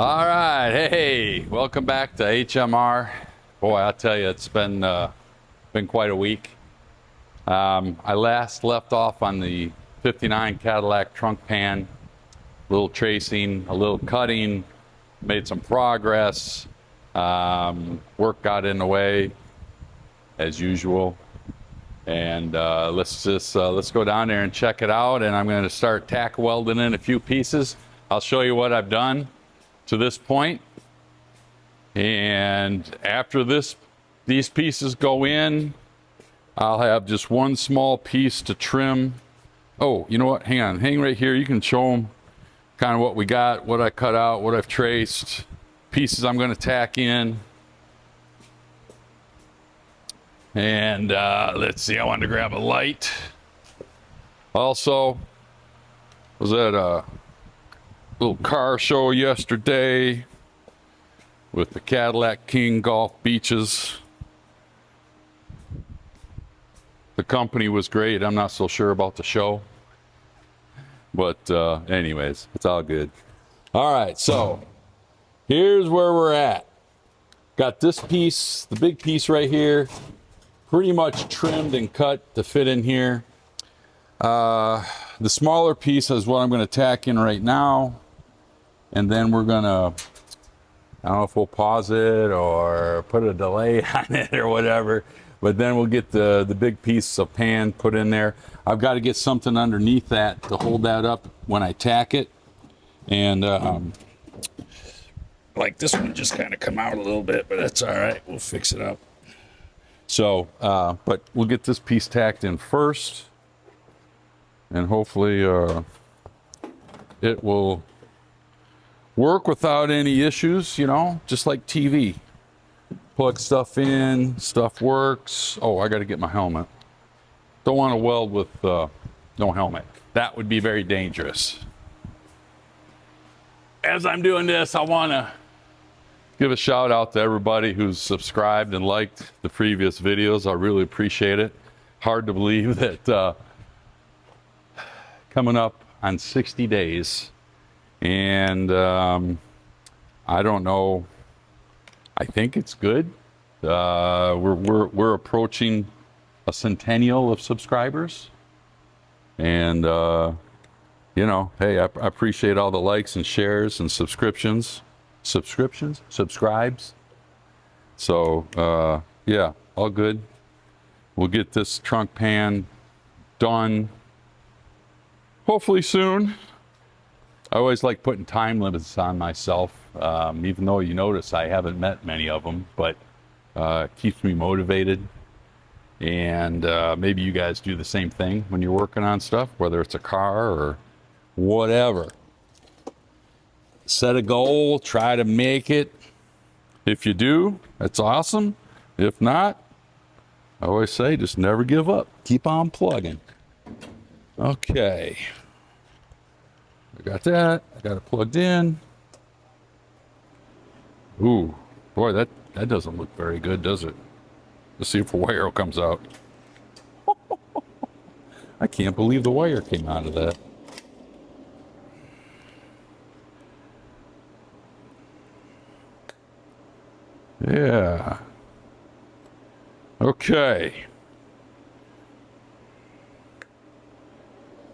All right, hey, welcome back to HMR. Boy, I'll tell you, it's been quite a week. I last left off on the '59 Cadillac trunk pan, a little tracing, a little cutting, made some progress. Work got in the way, as usual, and let's go down there and check it out. And I'm going to start tack welding in a few pieces. I'll show you what I've done to this point, and after these pieces go in, I'll have just one small piece to trim. Oh, you know what, hang right here. You can show them kind of what we got, what I cut out, what I've traced, pieces I'm going to tack in. And let's see, I wanted to grab a light. Also, was at a little car show yesterday with the Cadillac King Golf Beaches. The company was great. I'm not so sure about the show, but anyways, it's all good. All right, so here's where we're at. Got this piece, the big piece right here, pretty much trimmed and cut to fit in here. The smaller piece is what I'm going to tack in right now. And then we're gonna, I don't know if we'll pause it or put a delay on it or whatever, but then we'll get the big piece of pan put in there. I've got to get something underneath that to hold that up when I tack it. And like this one just kind of come out a little bit, but that's all right. We'll fix it up. So, but we'll get this piece tacked in first, and hopefully it will work without any issues, you know, just like TV. Plug stuff in, stuff works. Oh, I got to get my helmet. Don't want to weld with no helmet. That would be very dangerous. As I'm doing this, I want to give a shout out to everybody who's subscribed and liked the previous videos. I really appreciate it. Hard to believe that coming up on 60 days. And I don't know. I think it's good. We're approaching a centennial of subscribers, and you know, hey, I appreciate all the likes and shares and subscribes. So yeah, all good. We'll get this trunk pan done hopefully soon. I always like putting time limits on myself, even though you notice I haven't met many of them, but it keeps me motivated. And maybe you guys do the same thing when you're working on stuff, whether it's a car or whatever. Set a goal, try to make it. If you do, that's awesome. If not, I always say just never give up. Keep on plugging. Okay. I got that. I got it plugged in. Ooh, boy, that doesn't look very good, does it? Let's see if the wire comes out. I can't believe the wire came out of that. Yeah. Okay.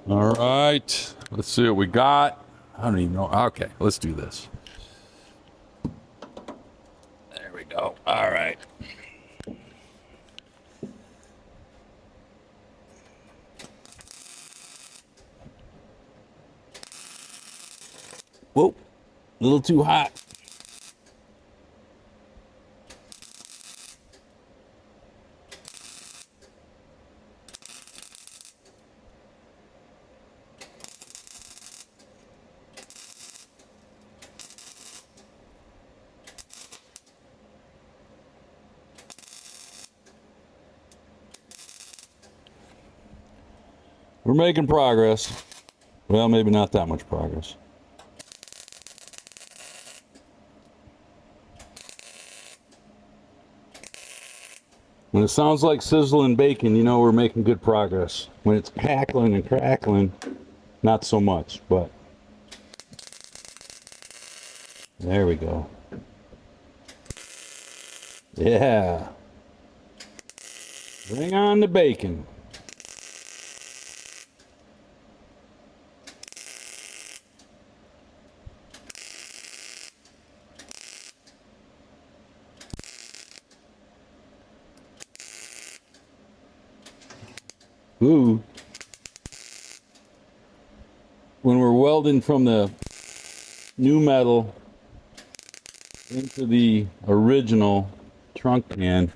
All right. Let's see what we got. I don't even know. Okay, let's do this. There we go. All right. Whoa, a little too hot. We're making progress. Well, maybe not that much progress. When it sounds like sizzling bacon, you know we're making good progress. When it's cackling and crackling, not so much, but There we go. Yeah. Bring on the bacon. Ooh. When we're welding from the new metal into the original trunk pan,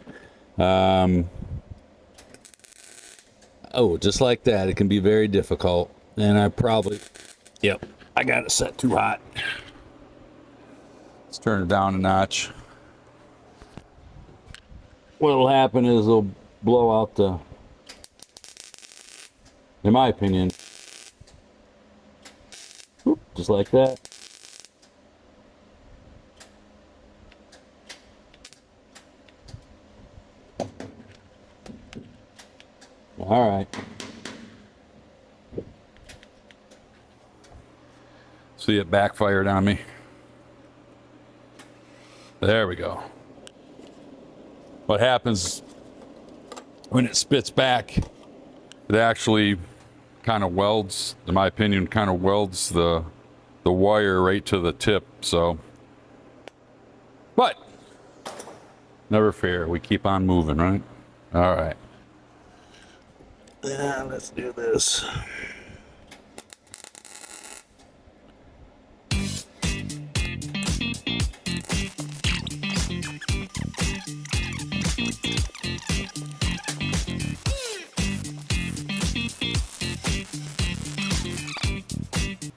oh, just like that, it can be very difficult. And I probably, yep, I got it set too hot. Let's turn it down a notch. What'll happen is it'll blow out the, in my opinion, whoop, just like that. All right. See, it backfired on me. There we go. What happens when it spits back, it actually kind of welds, in my opinion, kind of welds the wire right to the tip. So, but never fear, we keep on moving, right? All right. Yeah, let's do this.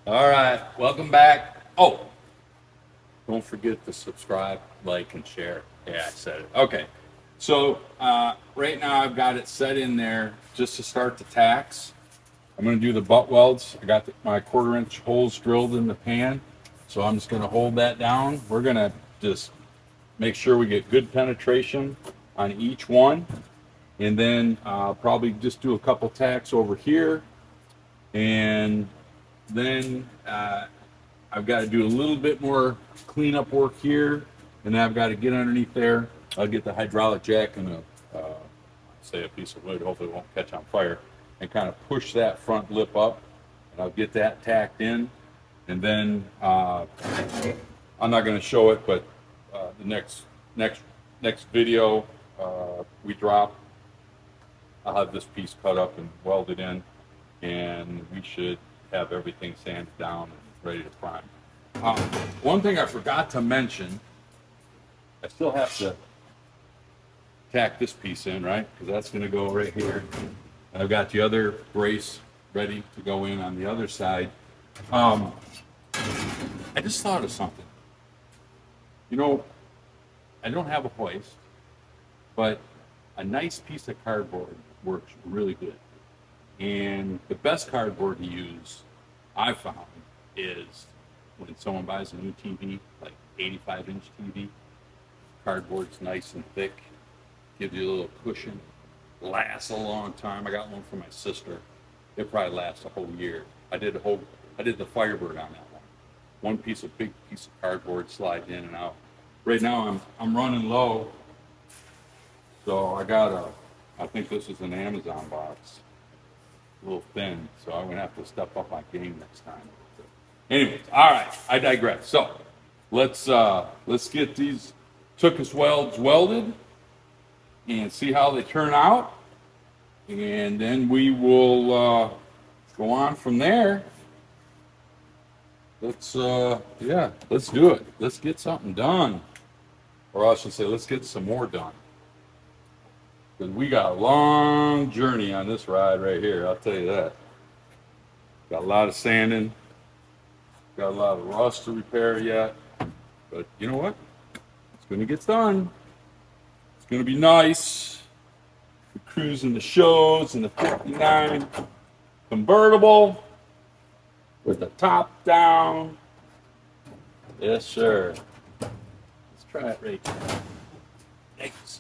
All right, welcome back. Oh, don't forget to subscribe, like, and share. Yeah, I said it. Okay, so right now I've got it set in there just to start the tacks. I'm going to do the butt welds. I got my 1/4-inch holes drilled in the pan, so I'm just going to hold that down. We're going to just make sure we get good penetration on each one, and then probably just do a couple tacks over here, and then I've got to do a little bit more cleanup work here, and then I've got to get underneath there. I'll get the hydraulic jack and a piece of wood, hopefully it won't catch on fire, and kind of push that front lip up, and I'll get that tacked in, and then I'm not going to show it, but the next video we drop, I'll have this piece cut up and welded in, and we should have everything sanded down and ready to prime. One thing I forgot to mention, I still have to tack this piece in, right? Because that's going to go right here. And I've got the other brace ready to go in on the other side. I just thought of something. You know, I don't have a hoist, but a nice piece of cardboard works really good. And the best cardboard to use, I've found, is when someone buys a new TV, like 85-inch TV, cardboard's nice and thick, gives you a little cushion, lasts a long time. I got one for my sister. It probably lasts a whole year. I did the Firebird on that one. One big piece of cardboard slides in and out. Right now I'm running low, so I think this is an Amazon box. A little thin, so I'm gonna have to step up my game next time. Anyways, all right, I digress. So let's get these Tookus welds welded and see how they turn out, and then we will go on from there. Let's do it. Let's get something done, or I should say, let's get some more done. Because we got a long journey on this ride right here, I'll tell you that. Got a lot of sanding, got a lot of rust to repair yet, but you know what? It's going to get done. It's going to be nice. We're cruising the shows in the 59 convertible with the top down. Yes, sir. Let's try it right here. Thanks.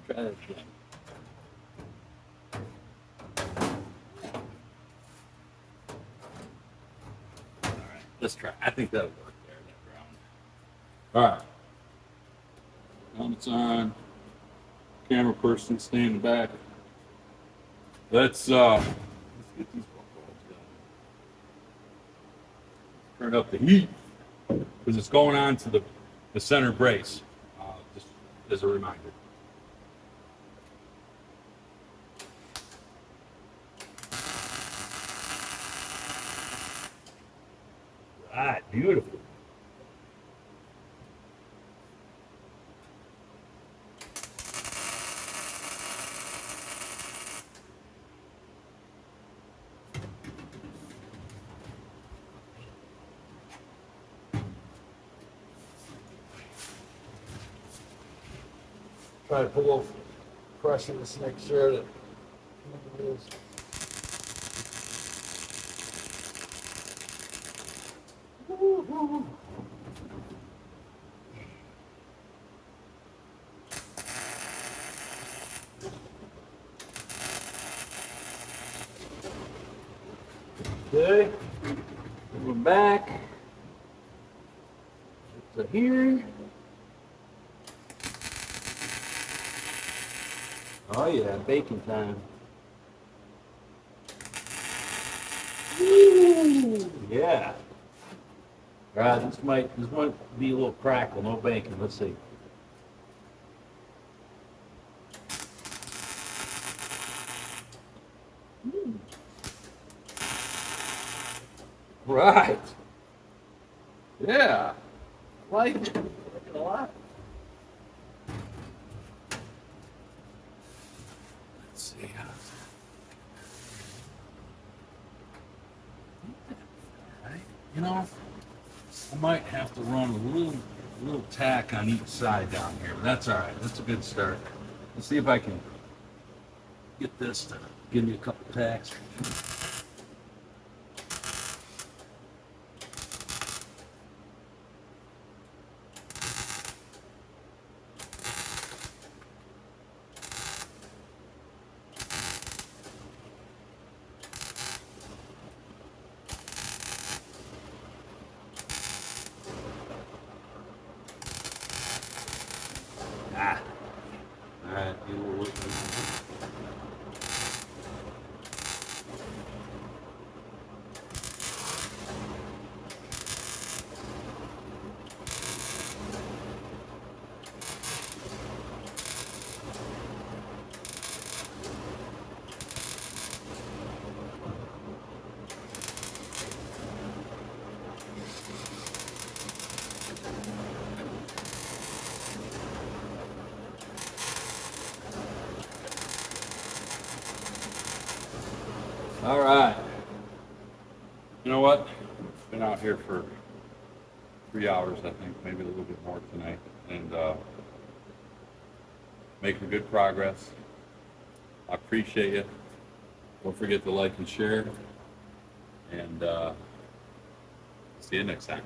Try that again. All right, let's try. I think that'll work there, that round. All right. Helmet's on. Camera person stay in the back. Let's get these bulbs done. Turn up the heat because it's going on to the center brace. Just as a reminder. Right, beautiful. Try to put a little pressure to make sure that it is. Okay, moving back to here. Oh yeah, baking time. Woo! Yeah. All right, this might be a little crackle, no baking. Let's see. Right. Yeah. Like it. Like it a lot. Let's see. Right. You know, I might have to run a little tack on each side down here. But that's all right. That's a good start. Let's see if I can get this to give me a couple tacks. Ah. All right. All right. You know what? Been out here for 3 hours, I think, maybe a little bit more tonight, and making good progress. I appreciate it. Don't forget to like and share, and see you next time.